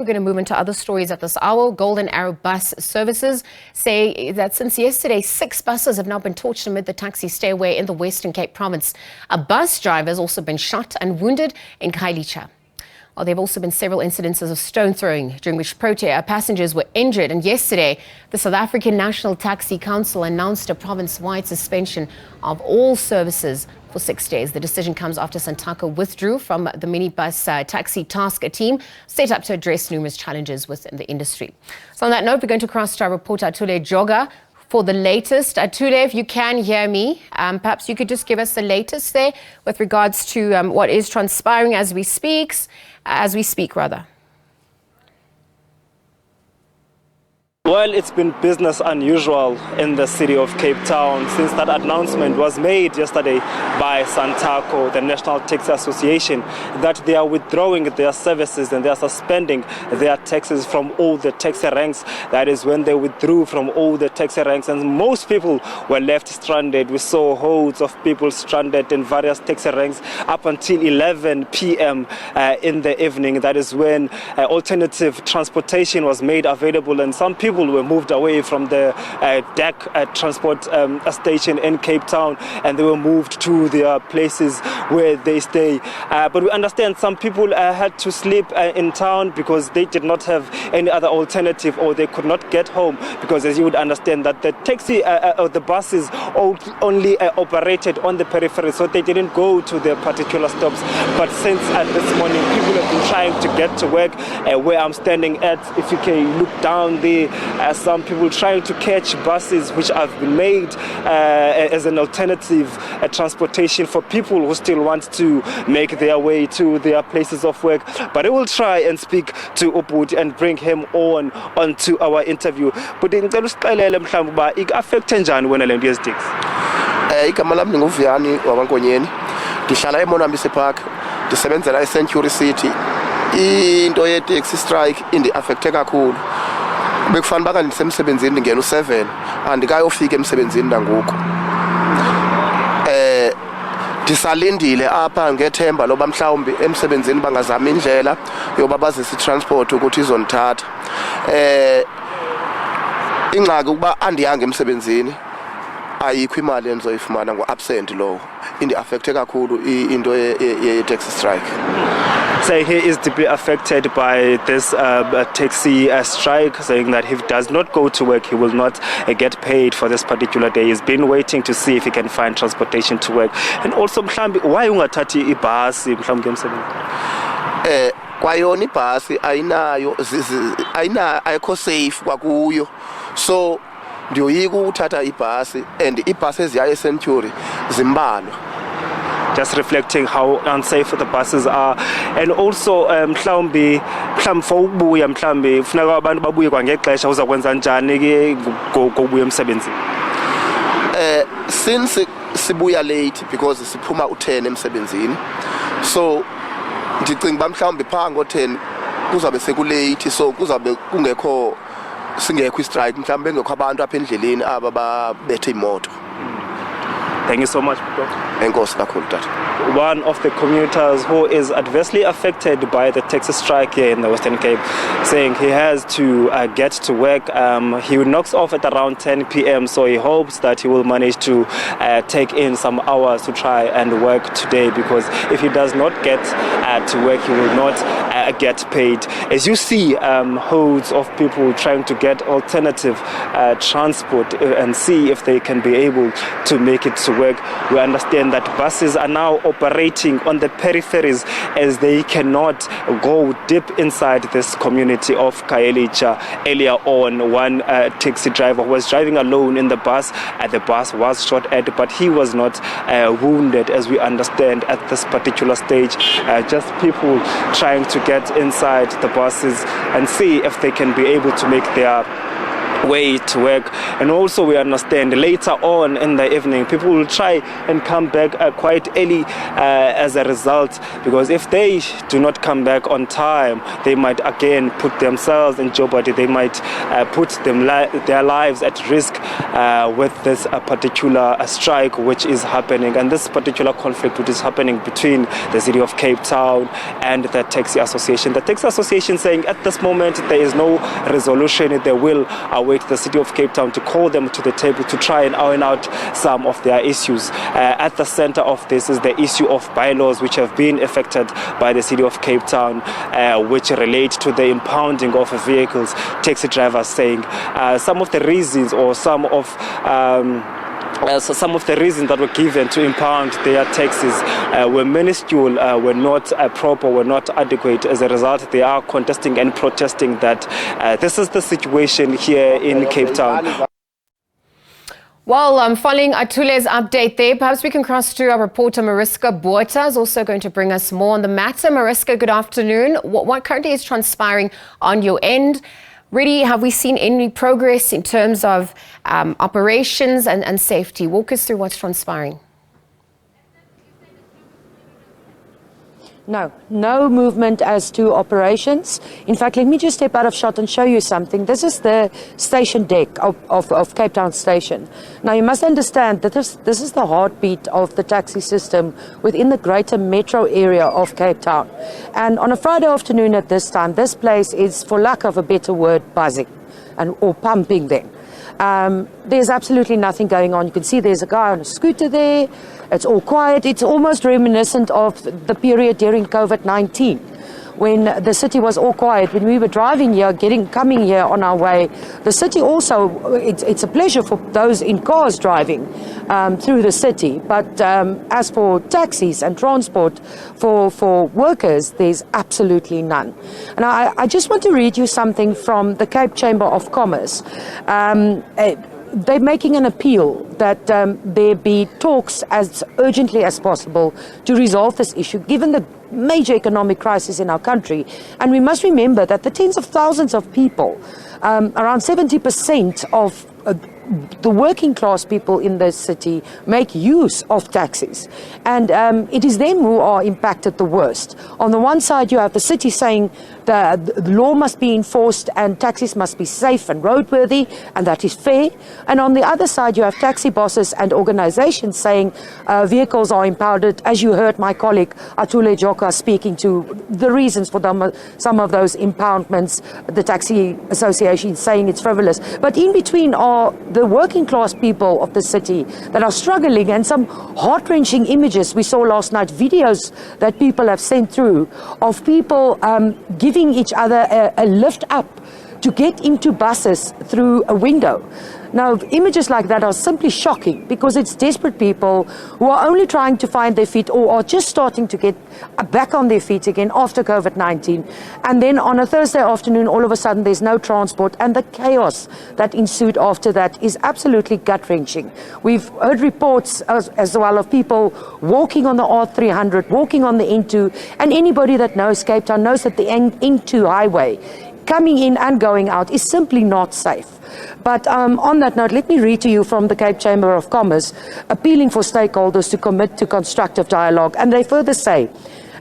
We're going to move into other stories at this hour. Golden Arrow bus services say that since yesterday, 6 buses have now been torched amid the taxi stairway in the Western Cape province. A bus driver has also been shot and wounded in Khayelitsha. Well, there have also been several incidences of stone throwing, during which passengers were injured. And yesterday, the South African National Taxi Council announced a province-wide suspension of all services for 6 days. The decision comes after Santaco withdrew from the Minibus Taxi Task Team, set up to address numerous challenges within the industry. So on that note, we're going to cross to our reporter Atule Joka for the latest. Atule, if you can hear me, perhaps you could just give us the latest there with regards to what is transpiring as we speak. Well, it's been business unusual in the city of Cape Town since that announcement was made yesterday by Santaco, the National Taxi Association, that they are withdrawing their services and they are suspending their taxis from all the taxi ranks. That is when they withdrew from all the taxi ranks, and most people were left stranded. We saw hordes of people stranded in various taxi ranks up until 11 p.m. In the evening. That is when alternative transportation was made available, and some people were moved away from the deck transport station in Cape Town, and they were moved to their places where they stay. But we understand some people had to sleep in town because they did not have any other alternative, or they could not get home, because as you would understand that the taxi or the buses only operated on the periphery, so they didn't go to their particular stops. But since this morning, people have been trying to get to work where I'm standing at. If you can look down there, some people trying to catch buses which have been made as an alternative transportation for people who still want to make their way to their places of work. But I will try and speak to Ubud and bring him onto our interview. But ngicela usiqelele mhlawumbe uba ik-affect njani wena le nto yeziteksi? Igama lami nguvuyani wabankonyeni. Ndihlala eMonambisa Park, ndisebenzela eCentury City. Into ye-taxi strike indi-affecte kakhulu. Bekufanele baka ndisemsebenzini ngena u7 andikayofika emsebenzini nangoku. Ndisalindile apha ngethemba loba mhlawumbi emsebenzini bangazama indlela yoba bazise transport ukuthi izonithatha. Ingxaki ukuba andiyanga emsebenzini, ayikho imali enzoyifumana ngo-absent lowo. Indi-affecte kakhulu into ye-taxi strike. Saying he is deeply affected by this taxi strike, saying that if he does not go to work, he will not get paid for this particular day. He's been waiting to see if he can find transportation to work. And also, mhlambi, why ungathathi ibhasi mhlambi ngemsebenzi? Kwayona ibhasi ayikho safe kwakuyo. So ndiyoyika ukuthatha ibhasi, and ibhasi eziya eCentury zimbalwa. Just reflecting how unsafe the buses are. And also mhlawumbi for ukubuya mhlawumbi kufuneka abantu babuye kwangexesha uzakwenza njani ke ngokubuya emsebenzini? Since sibuya late because siphuma u10 emsebenzini, so ndicinga ba mhlawumbi pha ngo10 kuzabe sekulate, so kuzabe singekho strike, mhlawumbi bengekho abantu apha endleleni aba babethe imoto. Thank you so much, Botha. One of the commuters who is adversely affected by the taxi strike here in the Western Cape, saying he has to get to work. He knocks off at around 10 p.m, so he hopes that he will manage to take in some hours to try and work today, because if he does not get to work, he will not get paid. As you see, hordes of people trying to get alternative transport and see if they can be able to make it to work. We understand that buses are now operating on the peripheries, as they cannot go deep inside this community of Khayelitsha. Earlier on, one taxi driver was driving alone in the bus. The bus was shot at, but he was not wounded, as we understand at this particular stage. Just people trying to get inside the buses and see if they can be able to make their way to work. And also we understand later on in the evening people will try and come back quite early as a result, because if they do not come back on time, they might again put themselves in jeopardy. They might put their lives at risk with this particular strike which is happening, and this particular conflict which is happening between the City of Cape Town and the Taxi Association. The Taxi Association saying at this moment there is no resolution. They will await the City of Cape Town to call them to the table to try and iron out some of their issues. At the center of this is the issue of bylaws which have been affected by the City of Cape Town, which relate to the impounding of vehicles. Taxi drivers saying some of the reasons or some of the reasons that were given to impound their taxis were minuscule, were not proper, were not adequate. As a result, they are contesting and protesting that this is the situation here in Cape Town. Well, following Atule's update there, perhaps we can cross to our reporter Mariska. Botha is also going to bring us more on the matter. Mariska, good afternoon. What currently is transpiring on your end? Really, have we seen any progress in terms of operations and safety? Walk us through what's transpiring. No movement as to operations. In fact, let me just step out of shot and show you something. This is the station deck of Cape Town Station. Now, you must understand that this is the heartbeat of the taxi system within the greater metro area of Cape Town. And on a Friday afternoon at this time, this place is, for lack of a better word, buzzing or pumping then. There's absolutely nothing going on. You can see there's a guy on a scooter there. It's all quiet. It's almost reminiscent of the period during COVID-19 when the city was all quiet. When we were driving here, coming here on our way, the city also, it's a pleasure for those in cars driving through the city. But as for taxis and transport for workers, there's absolutely none. And I just want to read you something from the Cape Chamber of Commerce. They're making an appeal that there be talks as urgently as possible to resolve this issue, given the major economic crisis in our country. And we must remember that the tens of thousands of people, around 70% of the working class people in this city make use of taxis. And it is them who are impacted the worst. On the one side, you have the city saying the law must be enforced and taxis must be safe and roadworthy, and that is fair. And on the other side, you have taxi bosses and organizations saying vehicles are impounded. As you heard my colleague Atule Joka speaking to the reasons for some of those impoundments, the Taxi Association saying it's frivolous. But in between are the working class people of the city that are struggling, and some heart-wrenching images we saw last night, videos that people have sent through of people giving each other a lift up to get into buses through a window. Now, images like that are simply shocking because it's desperate people who are only trying to find their feet or are just starting to get back on their feet again after COVID-19. And then on a Thursday afternoon, all of a sudden, there's no transport, and the chaos that ensued after that is absolutely gut-wrenching. We've heard reports as well of people walking on the R300, walking on the N2, and anybody that knows Cape Town knows that the N2 highway coming in and going out is simply not safe. But on that note, let me read to you from the Cape Chamber of Commerce, appealing for stakeholders to commit to constructive dialogue. And they further say,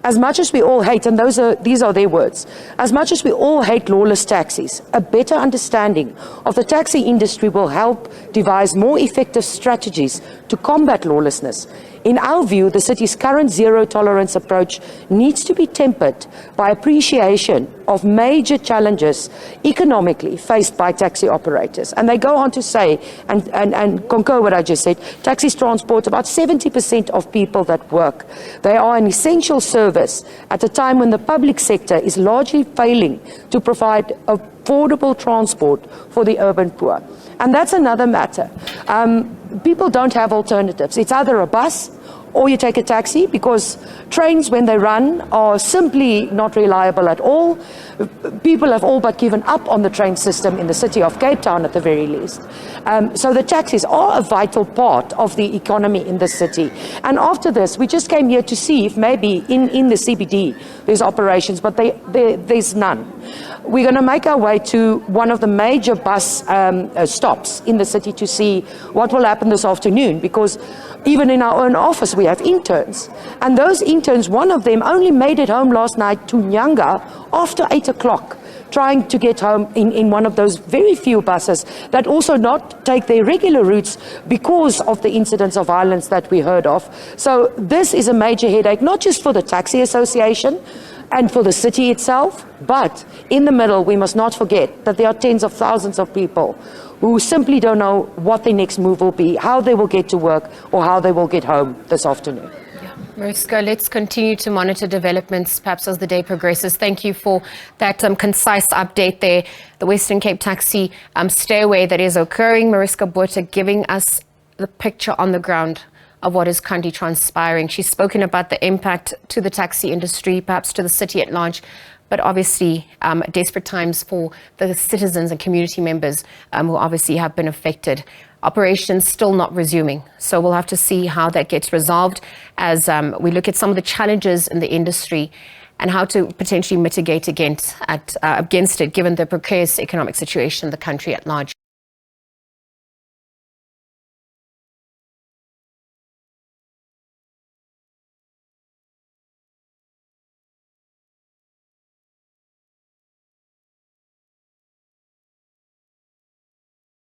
as much as we all hate, and these are their words, as much as we all hate lawless taxis, a better understanding of the taxi industry will help devise more effective strategies to combat lawlessness. In our view, the city's current zero-tolerance approach needs to be tempered by appreciation of major challenges economically faced by taxi operators. And they go on to say, and concur what I just said, taxis transport about 70% of people that work. They are an essential service at a time when the public sector is largely failing to provide affordable transport for the urban poor. And that's another matter. People don't have alternatives. It's either a bus or you take a taxi, because trains, when they run, are simply not reliable at all. People have all but given up on the train system in the city of Cape Town at the very least. So the taxis are a vital part of the economy in the city. And after this, we just came here to see if maybe in the CBD there's operations, but there's none. we're going to make our way to one of the major bus stops in the city to see what will happen this afternoon, because even in our own office we have interns, and those interns, one of them only made it home last night to Nyanga after 8 o'clock, trying to get home in one of those very few buses that also not take their regular routes because of the incidents of violence that we heard of. So this is a major headache, not just for the taxi association and for the city itself, but in the middle, we must not forget that there are tens of thousands of people who simply don't know what their next move will be, how they will get to work, or how they will get home this afternoon. Mariska, let's continue to monitor developments perhaps as the day progresses. Thank you for that concise update there. The Western Cape taxi stairway that is occurring. Mariska Botha giving us the picture on the ground of what is currently transpiring. She's spoken about the impact to the taxi industry, perhaps to the city at large, but obviously desperate times for the citizens and community members who obviously have been affected. Operations still not resuming. So we'll have to see how that gets resolved as we look at some of the challenges in the industry and how to potentially mitigate against it, given the precarious economic situation in the country at large.